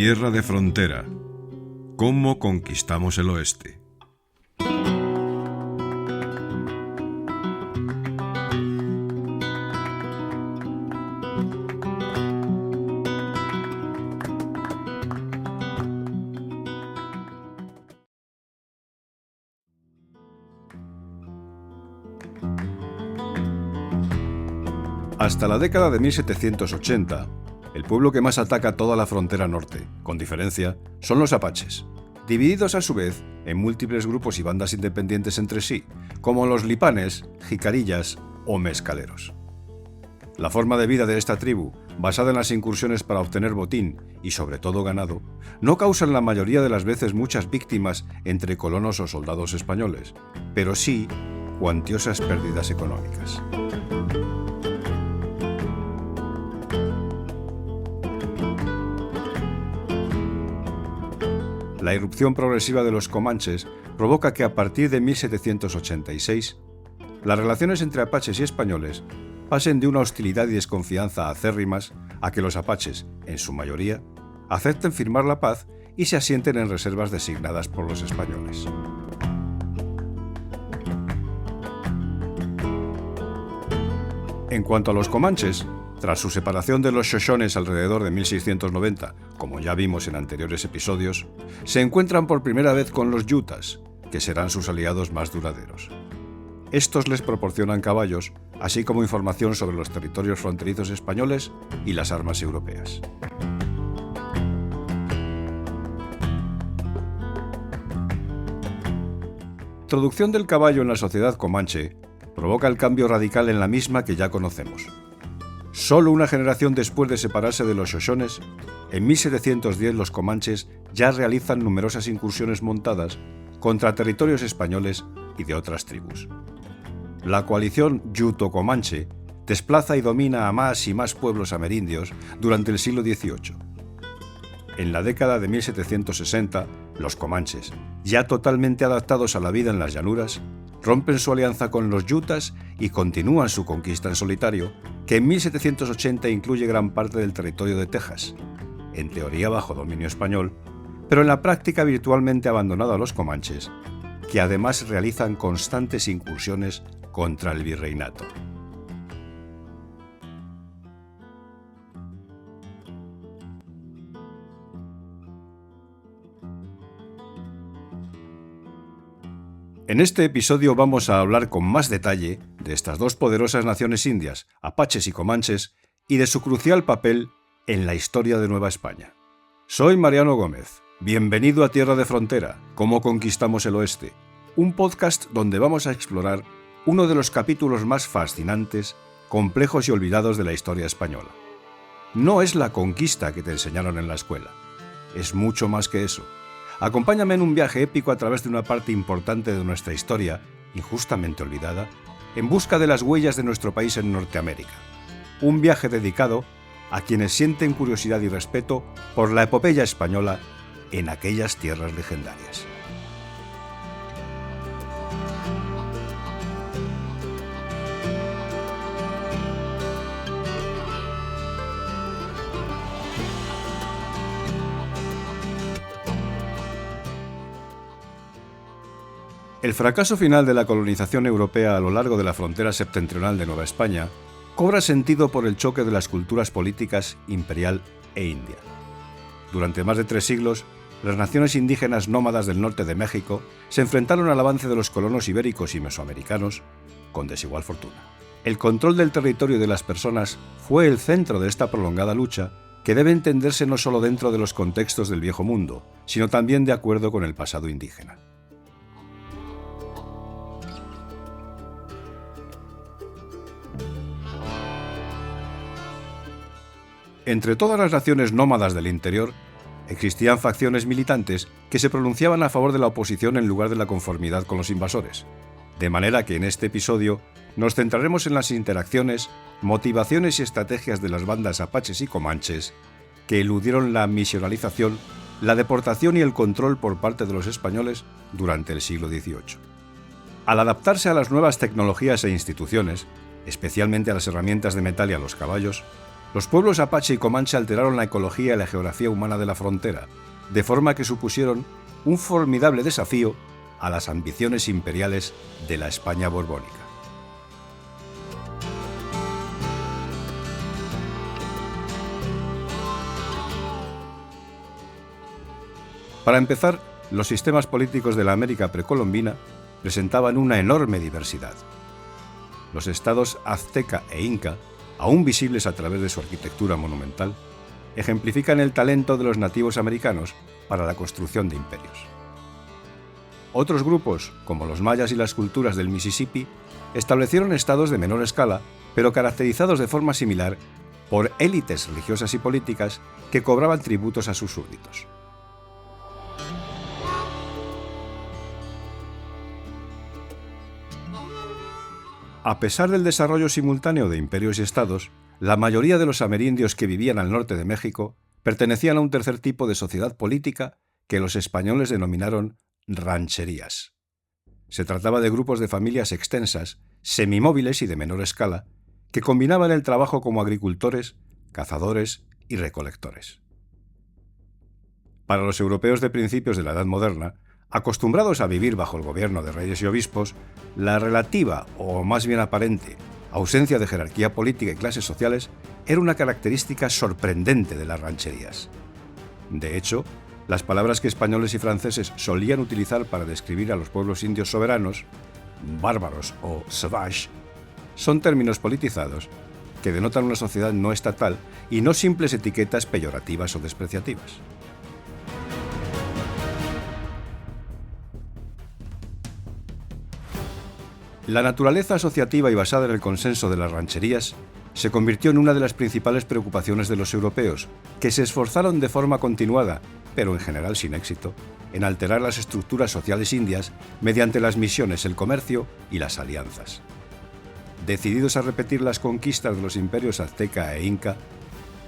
Tierra de frontera. ¿Cómo conquistamos el oeste? Hasta la década de 1780, el pueblo que más ataca toda la frontera norte, con diferencia, son los apaches, divididos a su vez en múltiples grupos y bandas independientes entre sí, como los lipanes, jicarillas o mezcaleros. La forma de vida de esta tribu, basada en las incursiones para obtener botín y sobre todo ganado, no causan la mayoría de las veces muchas víctimas entre colonos o soldados españoles, pero sí cuantiosas pérdidas económicas. La irrupción progresiva de los comanches provoca que a partir de 1786, las relaciones entre apaches y españoles pasen de una hostilidad y desconfianza acérrimas a que los apaches, en su mayoría, acepten firmar la paz y se asienten en reservas designadas por los españoles. En cuanto a los comanches, tras su separación de los xoshones alrededor de 1690, como ya vimos en anteriores episodios, se encuentran por primera vez con los yutas, que serán sus aliados más duraderos. Estos les proporcionan caballos, así como información sobre los territorios fronterizos españoles y las armas europeas. La introducción del caballo en la sociedad comanche provoca el cambio radical en la misma que ya conocemos. Solo una generación después de separarse de los xoshones, en 1710 los comanches ya realizan numerosas incursiones montadas contra territorios españoles y de otras tribus. La coalición yuto-comanche desplaza y domina a más y más pueblos amerindios durante el siglo XVIII. En la década de 1760, los comanches, ya totalmente adaptados a la vida en las llanuras, rompen su alianza con los yutas y continúan su conquista en solitario, que en 1780 incluye gran parte del territorio de Texas, en teoría bajo dominio español, pero en la práctica virtualmente abandonado a los comanches, que además realizan constantes incursiones contra el virreinato. En este episodio vamos a hablar con más detalle de estas dos poderosas naciones indias, apaches y comanches, y de su crucial papel en la historia de Nueva España. Soy Mariano Gómez. Bienvenido a Tierra de Frontera, ¿Cómo conquistamos el oeste? Un podcast donde vamos a explorar uno de los capítulos más fascinantes, complejos y olvidados de la historia española. No es la conquista que te enseñaron en la escuela. Es mucho más que eso. Acompáñame en un viaje épico a través de una parte importante de nuestra historia, injustamente olvidada, en busca de las huellas de nuestro país en Norteamérica. Un viaje dedicado a quienes sienten curiosidad y respeto por la epopeya española en aquellas tierras legendarias. El fracaso final de la colonización europea a lo largo de la frontera septentrional de Nueva España cobra sentido por el choque de las culturas políticas imperial e india. Durante más de 3 siglos, las naciones indígenas nómadas del norte de México se enfrentaron al avance de los colonos ibéricos y mesoamericanos con desigual fortuna. El control del territorio y de las personas fue el centro de esta prolongada lucha, que debe entenderse no solo dentro de los contextos del Viejo Mundo, sino también de acuerdo con el pasado indígena. Entre todas las naciones nómadas del interior, existían facciones militantes que se pronunciaban a favor de la oposición en lugar de la conformidad con los invasores, de manera que en este episodio nos centraremos en las interacciones, motivaciones y estrategias de las bandas apaches y comanches que eludieron la misionalización, la deportación y el control por parte de los españoles durante el siglo XVIII. Al adaptarse a las nuevas tecnologías e instituciones, especialmente a las herramientas de metal y a los caballos, Los pueblos apache y comanche alteraron la ecología y la geografía humana de la frontera, de forma que supusieron un formidable desafío a las ambiciones imperiales de la España borbónica. Para empezar, los sistemas políticos de la América precolombina presentaban una enorme diversidad. Los estados azteca e inca, aún visibles a través de su arquitectura monumental, ejemplifican el talento de los nativos americanos para la construcción de imperios. Otros grupos, como los mayas y las culturas del Mississippi, establecieron estados de menor escala, pero caracterizados de forma similar por élites religiosas y políticas que cobraban tributos a sus súbditos. A pesar del desarrollo simultáneo de imperios y estados, la mayoría de los amerindios que vivían al norte de México pertenecían a un tercer tipo de sociedad política que los españoles denominaron rancherías. Se trataba de grupos de familias extensas, semimóviles y de menor escala, que combinaban el trabajo como agricultores, cazadores y recolectores. Para los europeos de principios de la Edad Moderna, acostumbrados a vivir bajo el gobierno de reyes y obispos, la relativa, o más bien aparente, ausencia de jerarquía política y clases sociales era una característica sorprendente de las rancherías. De hecho, las palabras que españoles y franceses solían utilizar para describir a los pueblos indios soberanos, bárbaros o sauvage, son términos politizados que denotan una sociedad no estatal y no simples etiquetas peyorativas o despreciativas. La naturaleza asociativa y basada en el consenso de las rancherías se convirtió en una de las principales preocupaciones de los europeos, que se esforzaron de forma continuada, pero en general sin éxito, en alterar las estructuras sociales indias mediante las misiones, el comercio y las alianzas. Decididos a repetir las conquistas de los imperios azteca e inca,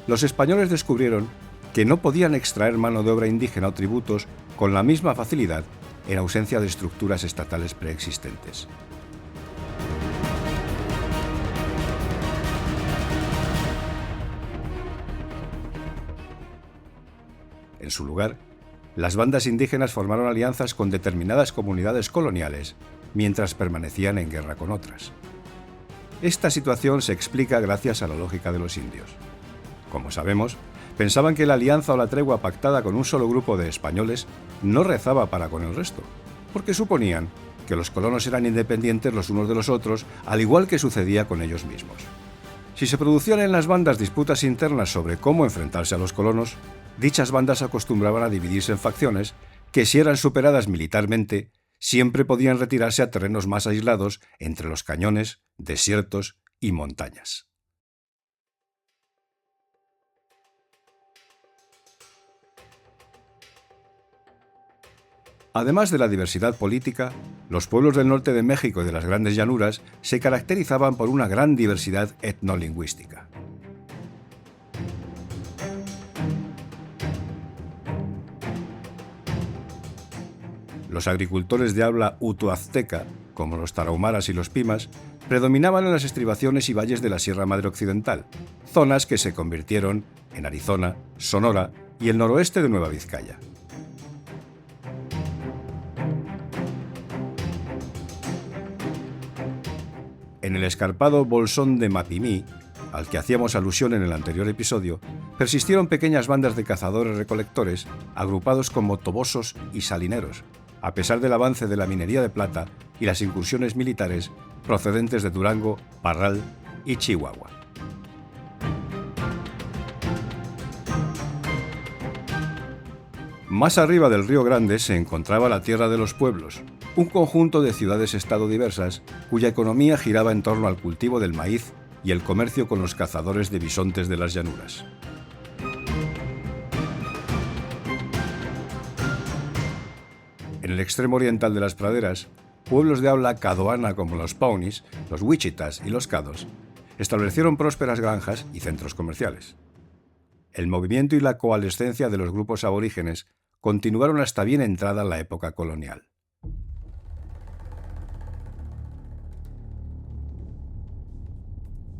los españoles descubrieron que no podían extraer mano de obra indígena o tributos con la misma facilidad en ausencia de estructuras estatales preexistentes. En su lugar, las bandas indígenas formaron alianzas con determinadas comunidades coloniales mientras permanecían en guerra con otras. Esta situación se explica gracias a la lógica de los indios. Como sabemos, pensaban que la alianza o la tregua pactada con un solo grupo de españoles no rezaba para con el resto, porque suponían que los colonos eran independientes los unos de los otros, al igual que sucedía con ellos mismos. Si se producían en las bandas disputas internas sobre cómo enfrentarse a los colonos, dichas bandas acostumbraban a dividirse en facciones que, si eran superadas militarmente, siempre podían retirarse a terrenos más aislados entre los cañones, desiertos y montañas. Además de la diversidad política, los pueblos del norte de México y de las grandes llanuras se caracterizaban por una gran diversidad etnolingüística. Los agricultores de habla utoazteca, como los tarahumaras y los pimas, predominaban en las estribaciones y valles de la Sierra Madre Occidental, zonas que se convirtieron en Arizona, Sonora y el noroeste de Nueva Vizcaya. En el escarpado bolsón de Mapimí, al que hacíamos alusión en el anterior episodio, persistieron pequeñas bandas de cazadores-recolectores agrupados como tobosos y salineros, a pesar del avance de la minería de plata y las incursiones militares procedentes de Durango, Parral y Chihuahua. Más arriba del Río Grande se encontraba la Tierra de los Pueblos, un conjunto de ciudades-estado diversas cuya economía giraba en torno al cultivo del maíz y el comercio con los cazadores de bisontes de las llanuras. En el extremo oriental de las praderas, pueblos de habla cadoana como los Pawnees, los Wichitas y los Caddos establecieron prósperas granjas y centros comerciales. El movimiento y la coalescencia de los grupos aborígenes continuaron hasta bien entrada la época colonial.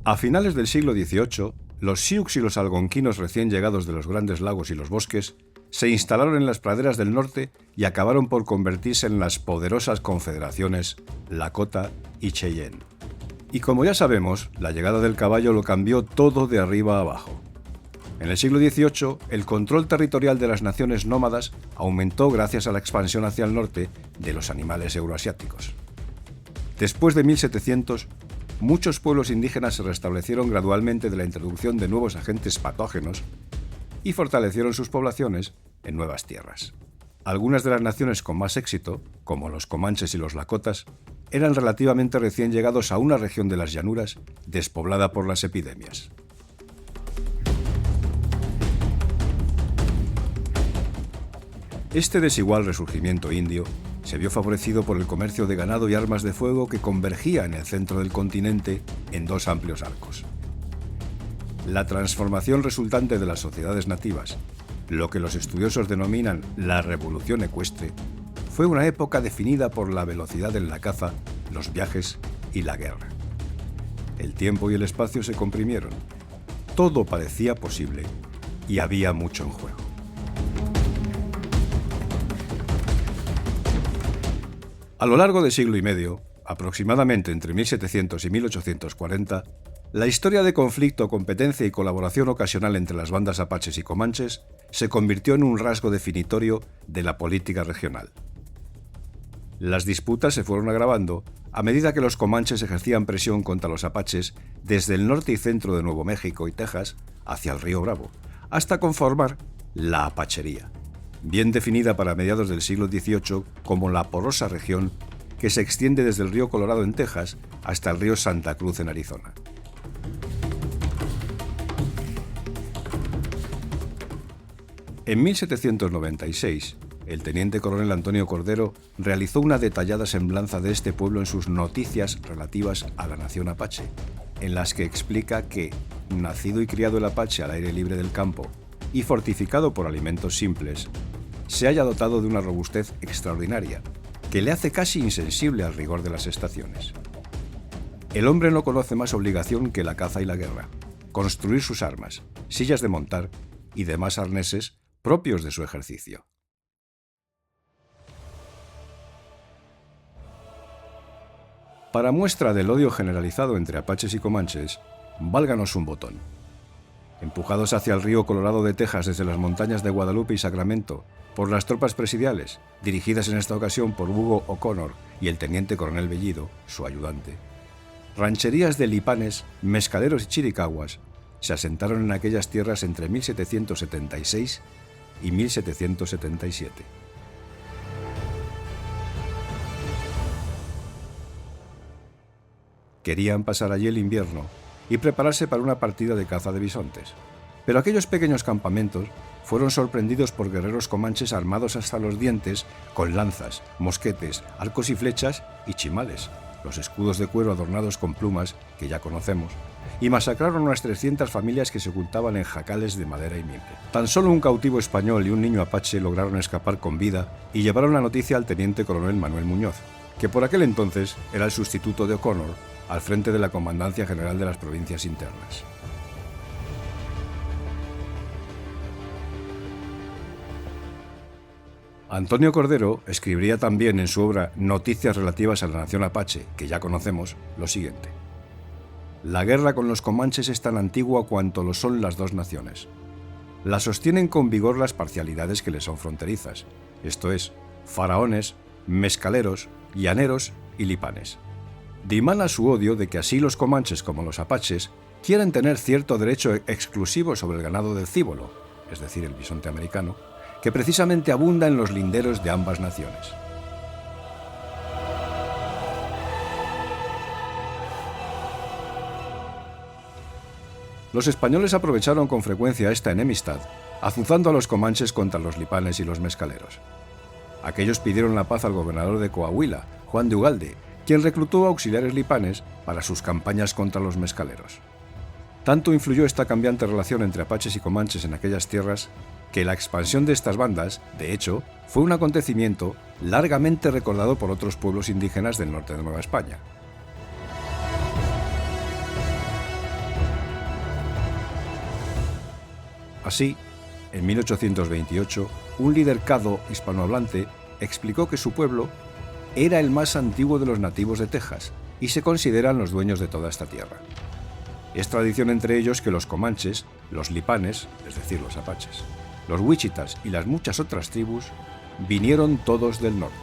A finales del siglo XVIII, Los sioux y los algonquinos recién llegados de los grandes lagos y los bosques se instalaron en las praderas del norte y acabaron por convertirse en las poderosas confederaciones Lakota y Cheyenne. Y como ya sabemos, la llegada del caballo lo cambió todo de arriba a abajo. En el siglo XVIII, el control territorial de las naciones nómadas aumentó gracias a la expansión hacia el norte de los animales euroasiáticos. Después de 1700, muchos pueblos indígenas se restablecieron gradualmente de la introducción de nuevos agentes patógenos y fortalecieron sus poblaciones en nuevas tierras. Algunas de las naciones con más éxito, como los comanches y los lakotas, eran relativamente recién llegados a una región de las llanuras despoblada por las epidemias. Este desigual resurgimiento indio se vio favorecido por el comercio de ganado y armas de fuego que convergía en el centro del continente en dos amplios arcos. La transformación resultante de las sociedades nativas, lo que los estudiosos denominan la revolución ecuestre, fue una época definida por la velocidad en la caza, los viajes y la guerra. El tiempo y el espacio se comprimieron, todo parecía posible y había mucho en juego. A lo largo de siglo y medio, aproximadamente entre 1700 y 1840, la historia de conflicto, competencia y colaboración ocasional entre las bandas apaches y comanches se convirtió en un rasgo definitorio de la política regional. Las disputas se fueron agravando a medida que los comanches ejercían presión contra los apaches desde el norte y centro de Nuevo México y Texas hacia el río Bravo, hasta conformar la apachería, bien definida para mediados del siglo XVIII como la porosa región que se extiende desde el río Colorado en Texas hasta el río Santa Cruz en Arizona. En 1796, el teniente coronel Antonio Cordero realizó una detallada semblanza de este pueblo en sus Noticias relativas a la nación apache, en las que explica que, nacido y criado el apache al aire libre del campo y fortificado por alimentos simples, se haya dotado de una robustez extraordinaria, que le hace casi insensible al rigor de las estaciones. El hombre no conoce más obligación que la caza y la guerra, construir sus armas, sillas de montar y demás arneses propios de su ejercicio. Para muestra del odio generalizado entre apaches y comanches, válganos un botón. Empujados hacia el río Colorado de Texas desde las montañas de Guadalupe y Sacramento por las tropas presidiales, dirigidas en esta ocasión por Hugo O'Connor y el teniente coronel Bellido, su ayudante, rancherías de lipanes, mescaleros y chiricahuas se asentaron en aquellas tierras entre 1776 y 1777. Querían pasar allí el invierno y prepararse para una partida de caza de bisontes. Pero aquellos pequeños campamentos fueron sorprendidos por guerreros comanches armados hasta los dientes con lanzas, mosquetes, arcos y flechas y chimales, los escudos de cuero adornados con plumas que ya conocemos, y masacraron unas 300 familias que se ocultaban en jacales de madera y mimbre. Tan solo un cautivo español y un niño apache lograron escapar con vida y llevaron la noticia al teniente coronel Manuel Muñoz, que por aquel entonces era el sustituto de O'Connor al frente de la Comandancia General de las Provincias Internas. Antonio Cordero escribiría también en su obra Noticias relativas a la nación apache, que ya conocemos, lo siguiente: la guerra con los comanches es tan antigua cuanto lo son las dos naciones. La sostienen con vigor las parcialidades que les son fronterizas, esto es, faraones, mescaleros, llaneros y lipanes. Dimana su odio de que así los comanches como los apaches quieren tener cierto derecho exclusivo sobre el ganado del cíbolo, es decir, el bisonte americano, que precisamente abunda en los linderos de ambas naciones. Los españoles aprovecharon con frecuencia esta enemistad, azuzando a los comanches contra los lipanes y los mescaleros. Aquellos pidieron la paz al gobernador de Coahuila, Juan de Ugalde, quien reclutó auxiliares lipanes para sus campañas contra los mescaleros. Tanto influyó esta cambiante relación entre apaches y comanches en aquellas tierras que la expansión de estas bandas, de hecho, fue un acontecimiento largamente recordado por otros pueblos indígenas del norte de Nueva España. Así, en 1828, un líder caddo hispanohablante explicó que su pueblo era el más antiguo de los nativos de Texas y se consideran los dueños de toda esta tierra. Es tradición entre ellos que los comanches, los lipanes, es decir, los apaches, los wichitas y las muchas otras tribus vinieron todos del norte.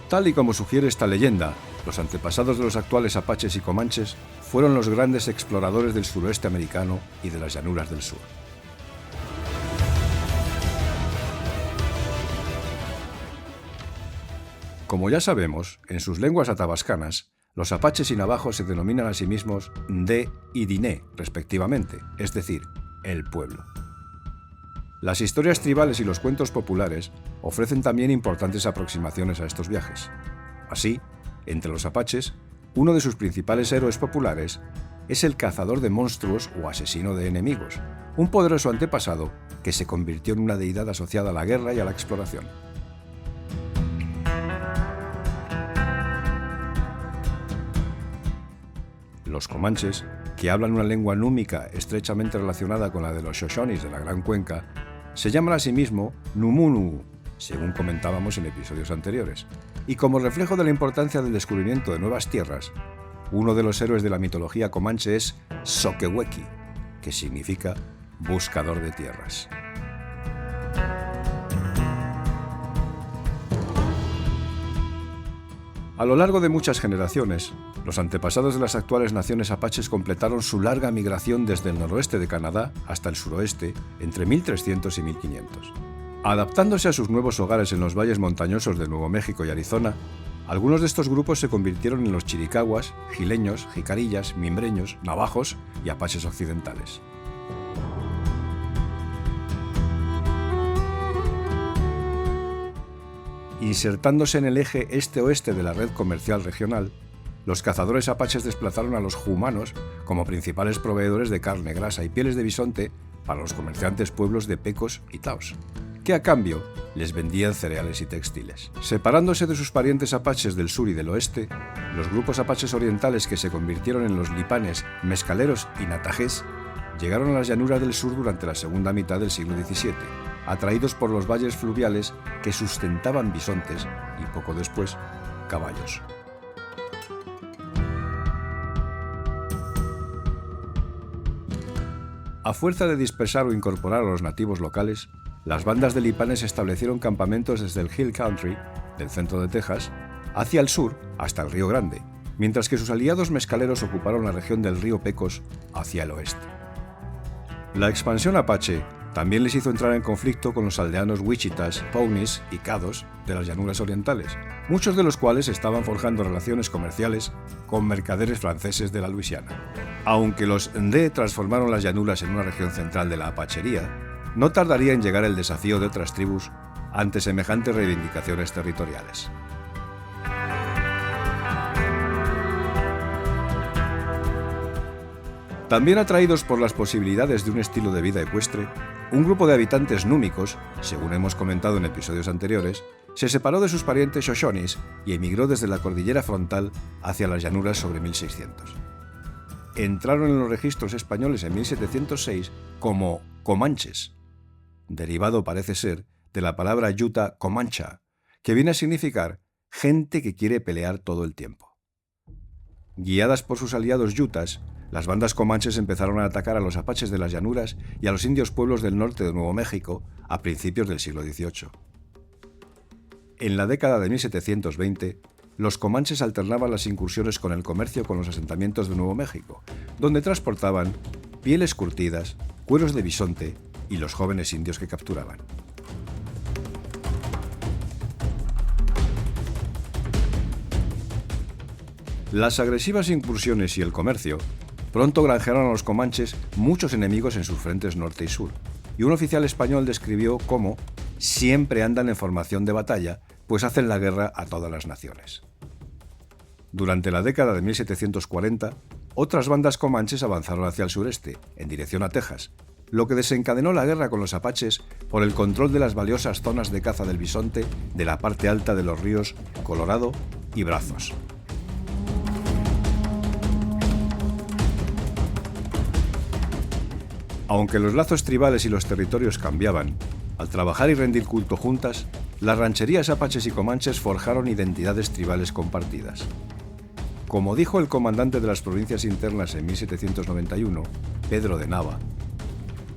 Tal y como sugiere esta leyenda, los antepasados de los actuales apaches y comanches fueron los grandes exploradores del suroeste americano y de las llanuras del sur. Como ya sabemos, en sus lenguas atabascanas, los apaches y navajos se denominan a sí mismos Ndé y Diné, respectivamente, es decir, el pueblo. Las historias tribales y los cuentos populares ofrecen también importantes aproximaciones a estos viajes. Así, entre los apaches, uno de sus principales héroes populares es el cazador de monstruos o asesino de enemigos, un poderoso antepasado que se convirtió en una deidad asociada a la guerra y a la exploración. Los comanches, que hablan una lengua númica estrechamente relacionada con la de los Shoshones de la Gran Cuenca, se llaman a sí mismos Numunu, según comentábamos en episodios anteriores, y como reflejo de la importancia del descubrimiento de nuevas tierras, uno de los héroes de la mitología comanche es Soquehuequi, que significa buscador de tierras. A lo largo de muchas generaciones, los antepasados de las actuales naciones apaches completaron su larga migración desde el noroeste de Canadá hasta el suroeste, entre 1300 y 1500. Adaptándose a sus nuevos hogares en los valles montañosos de Nuevo México y Arizona, algunos de estos grupos se convirtieron en los chiricahuas, gileños, jicarillas, mimbreños, navajos y apaches occidentales. Insertándose en el eje este-oeste de la red comercial regional, los cazadores apaches desplazaron a los jumanos como principales proveedores de carne, grasa y pieles de bisonte para los comerciantes pueblos de Pecos y Taos, que a cambio les vendían cereales y textiles. Separándose de sus parientes apaches del sur y del oeste, los grupos apaches orientales que se convirtieron en los lipanes, mezcaleros y natajés llegaron a las llanuras del sur durante la segunda mitad del siglo XVII, atraídos por los valles fluviales que sustentaban bisontes y, poco después, caballos. A fuerza de dispersar o incorporar a los nativos locales, las bandas de lipanes establecieron campamentos desde el Hill Country, del centro de Texas, hacia el sur hasta el Río Grande, mientras que sus aliados mezcaleros ocuparon la región del río Pecos hacia el oeste. La expansión apache también les hizo entrar en conflicto con los aldeanos wichitas, pawnees y caddos de las llanuras orientales, muchos de los cuales estaban forjando relaciones comerciales con mercaderes franceses de la Luisiana. Aunque los Ndé transformaron las llanuras en una región central de la apachería, no tardaría en llegar el desafío de otras tribus ante semejantes reivindicaciones territoriales. También atraídos por las posibilidades de un estilo de vida ecuestre, un grupo de habitantes númicos, según hemos comentado en episodios anteriores, se separó de sus parientes Shoshones y emigró desde la cordillera frontal hacia las llanuras sobre 1600. Entraron en los registros españoles en 1706 como comanches, derivado parece ser de la palabra yuta comancha, que viene a significar gente que quiere pelear todo el tiempo. Guiadas por sus aliados yutas, las bandas comanches empezaron a atacar a los apaches de las llanuras y a los indios pueblos del norte de Nuevo México a principios del siglo XVIII. En la década de 1720, los comanches alternaban las incursiones con el comercio con los asentamientos de Nuevo México, donde transportaban pieles curtidas, cueros de bisonte y los jóvenes indios que capturaban. Las agresivas incursiones y el comercio pronto granjearon a los comanches muchos enemigos en sus frentes norte y sur, y un oficial español describió cómo siempre andan en formación de batalla, pues hacen la guerra a todas las naciones. Durante la década de 1740, otras bandas comanches avanzaron hacia el sureste, en dirección a Texas, lo que desencadenó la guerra con los apaches por el control de las valiosas zonas de caza del bisonte de la parte alta de los ríos Colorado y Brazos. Aunque los lazos tribales y los territorios cambiaban, al trabajar y rendir culto juntas, las rancherías apaches y comanches forjaron identidades tribales compartidas. Como dijo el comandante de las provincias internas en 1791, Pedro de Nava,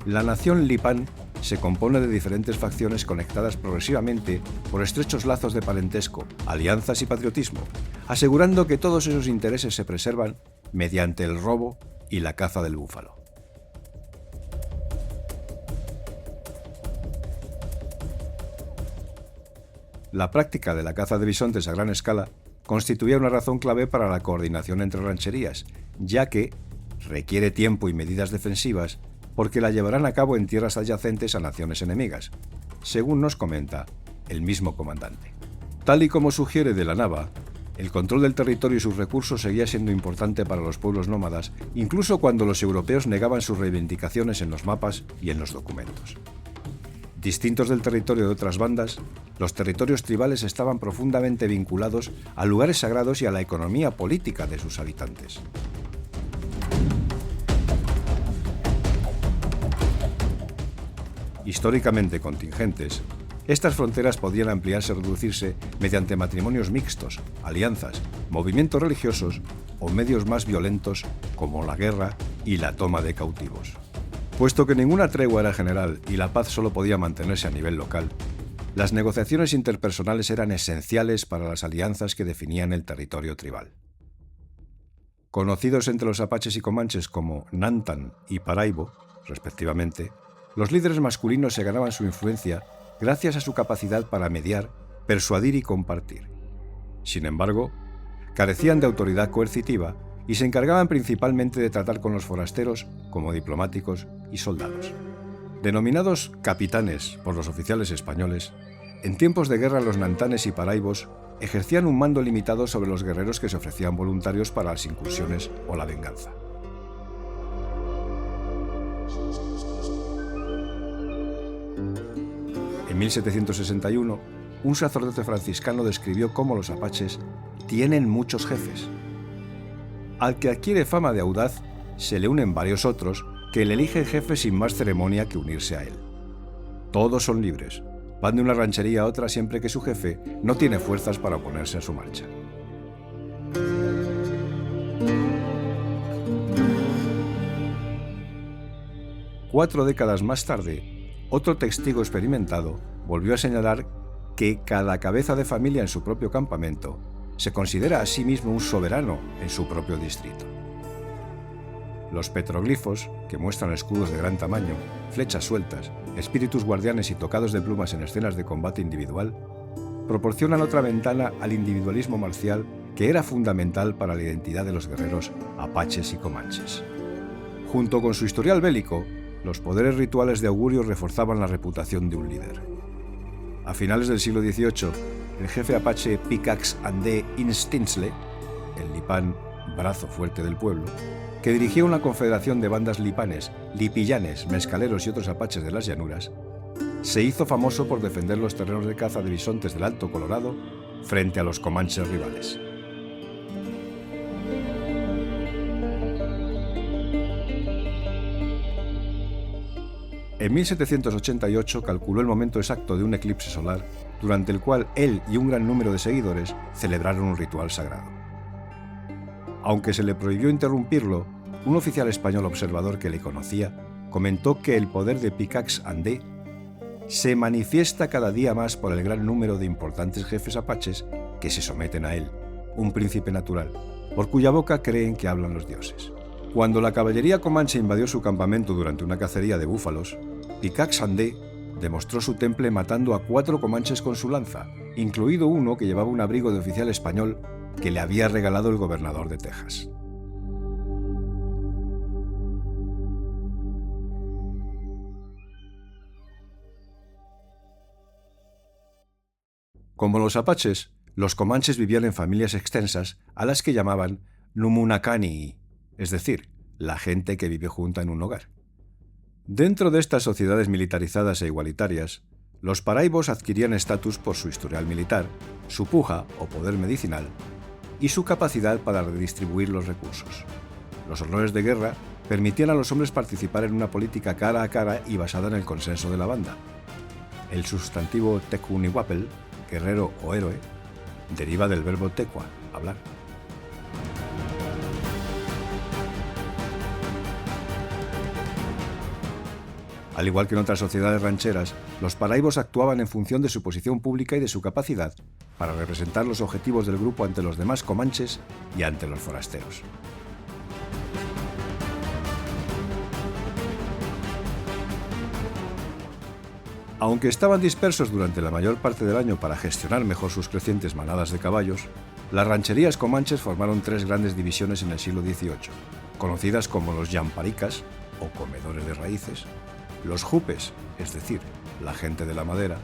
la nación Lipán se compone de diferentes facciones conectadas progresivamente por estrechos lazos de parentesco, alianzas y patriotismo, asegurando que todos esos intereses se preservan mediante el robo y la caza del búfalo. La práctica de la caza de bisontes a gran escala constituía una razón clave para la coordinación entre rancherías, ya que requiere tiempo y medidas defensivas porque la llevarán a cabo en tierras adyacentes a naciones enemigas, según nos comenta el mismo comandante. Tal y como sugiere de la Nava, el control del territorio y sus recursos seguía siendo importante para los pueblos nómadas, incluso cuando los europeos negaban sus reivindicaciones en los mapas y en los documentos. Distintos del territorio de otras bandas, los territorios tribales estaban profundamente vinculados a lugares sagrados y a la economía política de sus habitantes. Históricamente contingentes, estas fronteras podían ampliarse o reducirse mediante matrimonios mixtos, alianzas, movimientos religiosos o medios más violentos como la guerra y la toma de cautivos. Puesto que ninguna tregua era general y la paz solo podía mantenerse a nivel local, las negociaciones interpersonales eran esenciales para las alianzas que definían el territorio tribal. Conocidos entre los apaches y comanches como Nantan y Paraibo, respectivamente, los líderes masculinos se ganaban su influencia gracias a su capacidad para mediar, persuadir y compartir. Sin embargo, carecían de autoridad coercitiva y se encargaban principalmente de tratar con los forasteros como diplomáticos y soldados. Denominados capitanes por los oficiales españoles, en tiempos de guerra los nantanes y paraibos ejercían un mando limitado sobre los guerreros que se ofrecían voluntarios para las incursiones o la venganza. En 1761, un sacerdote franciscano describió cómo los apaches tienen muchos jefes. Al que adquiere fama de audaz, se le unen varios otros que le eligen jefe sin más ceremonia que unirse a él. Todos son libres, van de una ranchería a otra siempre que su jefe no tiene fuerzas para oponerse a su marcha. Cuatro décadas más tarde, otro testigo experimentado volvió a señalar que cada cabeza de familia en su propio campamento se considera a sí mismo un soberano en su propio distrito. Los petroglifos, que muestran escudos de gran tamaño, flechas sueltas, espíritus guardianes y tocados de plumas en escenas de combate individual, proporcionan otra ventana al individualismo marcial que era fundamental para la identidad de los guerreros apaches y comanches. Junto con su historial bélico, los poderes rituales de augurio reforzaban la reputación de un líder. A finales del siglo XVIII, el jefe apache Pickax Andé Instintzle, el Lipán, brazo fuerte del pueblo, que dirigía una confederación de bandas lipanes, lipillanes, mezcaleros y otros apaches de las llanuras, se hizo famoso por defender los terrenos de caza de bisontes del Alto Colorado frente a los comanches rivales. En 1788 calculó el momento exacto de un eclipse solar, durante el cual él y un gran número de seguidores celebraron un ritual sagrado. Aunque se le prohibió interrumpirlo, un oficial español observador que le conocía comentó que el poder de Pickax Andé se manifiesta cada día más por el gran número de importantes jefes apaches que se someten a él, un príncipe natural, por cuya boca creen que hablan los dioses. Cuando la caballería comanche invadió su campamento durante una cacería de búfalos, Pickax Andé demostró su temple matando a 4 comanches con su lanza, incluido uno que llevaba un abrigo de oficial español que le había regalado el gobernador de Texas. Como los apaches, los comanches vivían en familias extensas a las que llamaban Numunacanii, es decir, la gente que vive junta en un hogar. Dentro de estas sociedades militarizadas e igualitarias, los paraibos adquirían estatus por su historial militar, su puja o poder medicinal y su capacidad para redistribuir los recursos. Los honores de guerra permitían a los hombres participar en una política cara a cara y basada en el consenso de la banda. El sustantivo tecunihuapel, guerrero o héroe, deriva del verbo tecua, hablar. Al igual que en otras sociedades rancheras, los paraibos actuaban en función de su posición pública y de su capacidad para representar los objetivos del grupo ante los demás comanches y ante los forasteros. Aunque estaban dispersos durante la mayor parte del año para gestionar mejor sus crecientes manadas de caballos, las rancherías comanches formaron tres grandes divisiones en el siglo XVIII, conocidas como los yamparicas, o comedores de raíces, los jupes, es decir, la gente de la madera,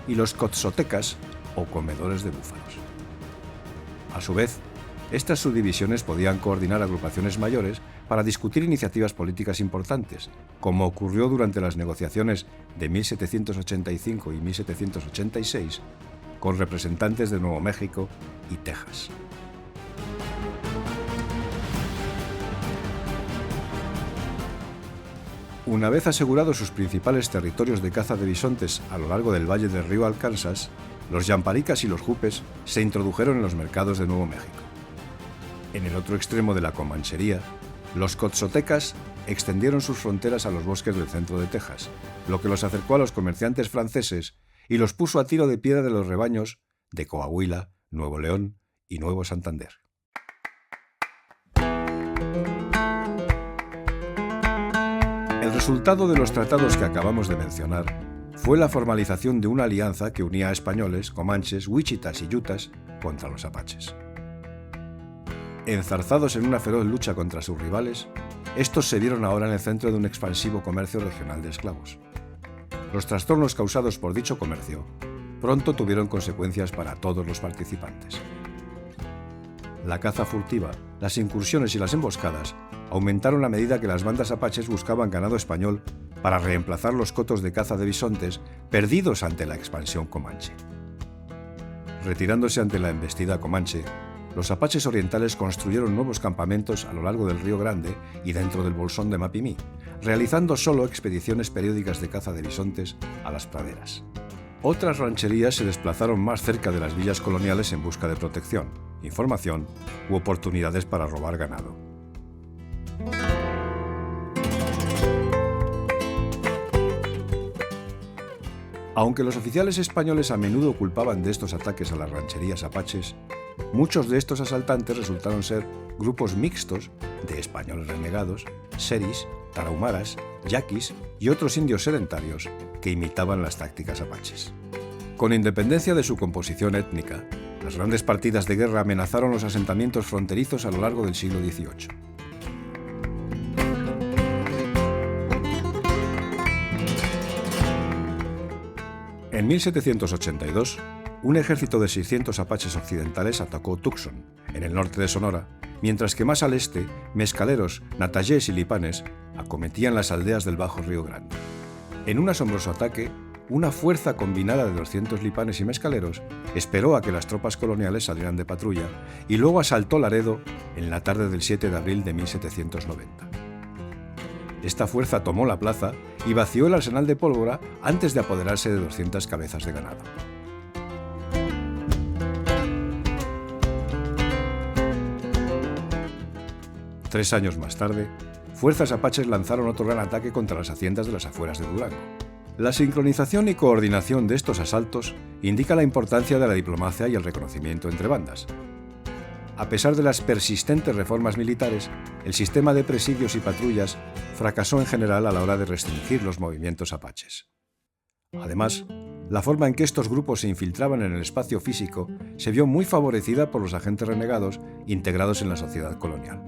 y los cotzotecas, o comedores de búfalos. A su vez, estas subdivisiones podían coordinar agrupaciones mayores para discutir iniciativas políticas importantes, como ocurrió durante las negociaciones de 1785 y 1786 con representantes de Nuevo México y Texas. Una vez asegurados sus principales territorios de caza de bisontes a lo largo del valle del río Arkansas, los yamparicas y los jupes se introdujeron en los mercados de Nuevo México. En el otro extremo de la comanchería, los cotzotecas extendieron sus fronteras a los bosques del centro de Texas, lo que los acercó a los comerciantes franceses y los puso a tiro de piedra de los rebaños de Coahuila, Nuevo León y Nuevo Santander. El resultado de los tratados que acabamos de mencionar fue la formalización de una alianza que unía a españoles, comanches, wichitas y yutas contra los apaches. Enzarzados en una feroz lucha contra sus rivales, estos se vieron ahora en el centro de un expansivo comercio regional de esclavos. Los trastornos causados por dicho comercio pronto tuvieron consecuencias para todos los participantes. La caza furtiva, las incursiones y las emboscadas aumentaron a medida que las bandas apaches buscaban ganado español para reemplazar los cotos de caza de bisontes perdidos ante la expansión comanche. Retirándose ante la embestida comanche, los apaches orientales construyeron nuevos campamentos a lo largo del Río Grande y dentro del bolsón de Mapimí, realizando solo expediciones periódicas de caza de bisontes a las praderas. Otras rancherías se desplazaron más cerca de las villas coloniales en busca de protección, información u oportunidades para robar ganado. Aunque los oficiales españoles a menudo culpaban de estos ataques a las rancherías apaches, muchos de estos asaltantes resultaron ser grupos mixtos de españoles renegados, seris, tarahumaras, yaquis y otros indios sedentarios que imitaban las tácticas apaches. Con independencia de su composición étnica, las grandes partidas de guerra amenazaron los asentamientos fronterizos a lo largo del siglo XVIII. En 1782, un ejército de 600 apaches occidentales atacó Tucson, en el norte de Sonora, mientras que más al este, mescaleros, natayés y lipanes acometían las aldeas del Bajo Río Grande. En un asombroso ataque, una fuerza combinada de 200 lipanes y mescaleros esperó a que las tropas coloniales salieran de patrulla y luego asaltó Laredo en la tarde del 7 de abril de 1790. Esta fuerza tomó la plaza y vació el arsenal de pólvora antes de apoderarse de 200 cabezas de ganado. Tres años más tarde, fuerzas apaches lanzaron otro gran ataque contra las haciendas de las afueras de Durango. La sincronización y coordinación de estos asaltos indica la importancia de la diplomacia y el reconocimiento entre bandas. A pesar de las persistentes reformas militares, el sistema de presidios y patrullas fracasó en general a la hora de restringir los movimientos apaches. Además, la forma en que estos grupos se infiltraban en el espacio físico se vio muy favorecida por los agentes renegados integrados en la sociedad colonial.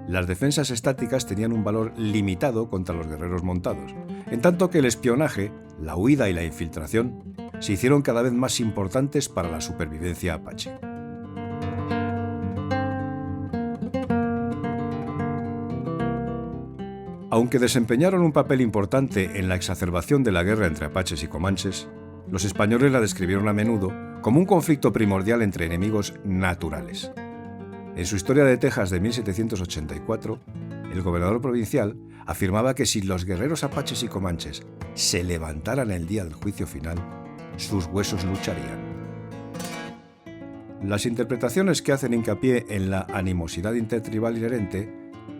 Las defensas estáticas tenían un valor limitado contra los guerreros montados, en tanto que el espionaje, la huida y la infiltración se hicieron cada vez más importantes para la supervivencia apache. Aunque desempeñaron un papel importante en la exacerbación de la guerra entre apaches y comanches, los españoles la describieron a menudo como un conflicto primordial entre enemigos naturales. En su Historia de Texas de 1784, el gobernador provincial afirmaba que si los guerreros apaches y comanches se levantaran el día del juicio final, sus huesos lucharían. Las interpretaciones que hacen hincapié en la animosidad intertribal inherente,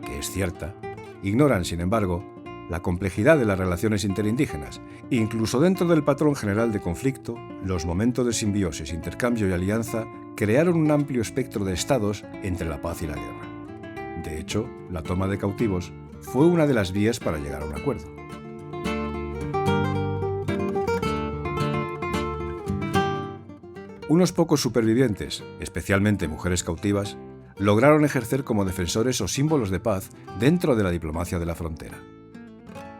que es cierta, ignoran, sin embargo, la complejidad de las relaciones interindígenas. Incluso dentro del patrón general de conflicto, los momentos de simbiosis, intercambio y alianza crearon un amplio espectro de estados entre la paz y la guerra. De hecho, la toma de cautivos fue una de las vías para llegar a un acuerdo. Unos pocos supervivientes, especialmente mujeres cautivas, lograron ejercer como defensores o símbolos de paz dentro de la diplomacia de la frontera.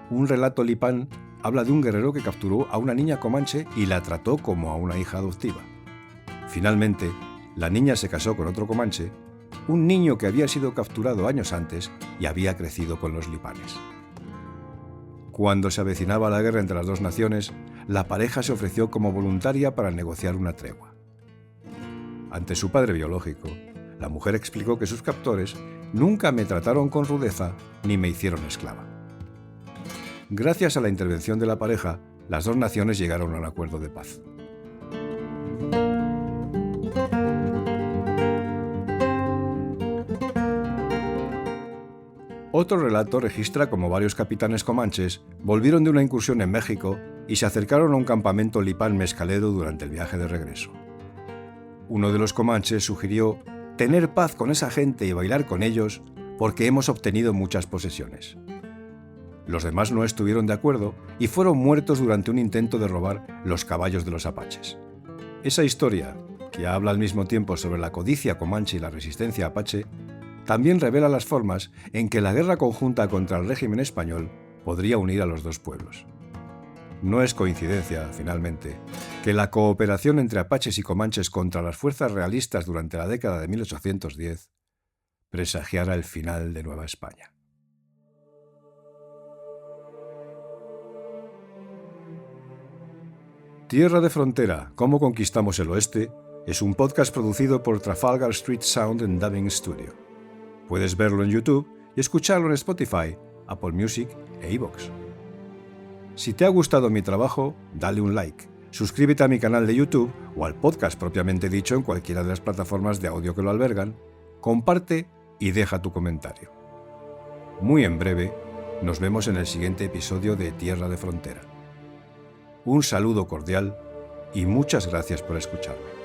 Un relato lipán habla de un guerrero que capturó a una niña comanche y la trató como a una hija adoptiva. Finalmente, la niña se casó con otro comanche, un niño que había sido capturado años antes y había crecido con los lipanes. Cuando se avecinaba la guerra entre las dos naciones, la pareja se ofreció como voluntaria para negociar una tregua. Ante su padre biológico, la mujer explicó que sus captores nunca me trataron con rudeza ni me hicieron esclava. Gracias a la intervención de la pareja, las dos naciones llegaron a un acuerdo de paz. Otro relato registra cómo varios capitanes comanches volvieron de una incursión en México y se acercaron a un campamento lipán mezcalero durante el viaje de regreso. Uno de los comanches sugirió tener paz con esa gente y bailar con ellos porque hemos obtenido muchas posesiones. Los demás no estuvieron de acuerdo y fueron muertos durante un intento de robar los caballos de los apaches. Esa historia, que habla al mismo tiempo sobre la codicia comanche y la resistencia apache, también revela las formas en que la guerra conjunta contra el régimen español podría unir a los dos pueblos. No es coincidencia, finalmente, que la cooperación entre apaches y comanches contra las fuerzas realistas durante la década de 1810 presagiara el final de Nueva España. Tierra de Frontera, ¿Cómo conquistamos el oeste?, es un podcast producido por Trafalgar Street Sound and Dubbing Studio. Puedes verlo en YouTube y escucharlo en Spotify, Apple Music e iVoox. Si te ha gustado mi trabajo, dale un like, suscríbete a mi canal de YouTube o al podcast propiamente dicho en cualquiera de las plataformas de audio que lo albergan, comparte y deja tu comentario. Muy en breve, nos vemos en el siguiente episodio de Tierra de Frontera. Un saludo cordial y muchas gracias por escucharme.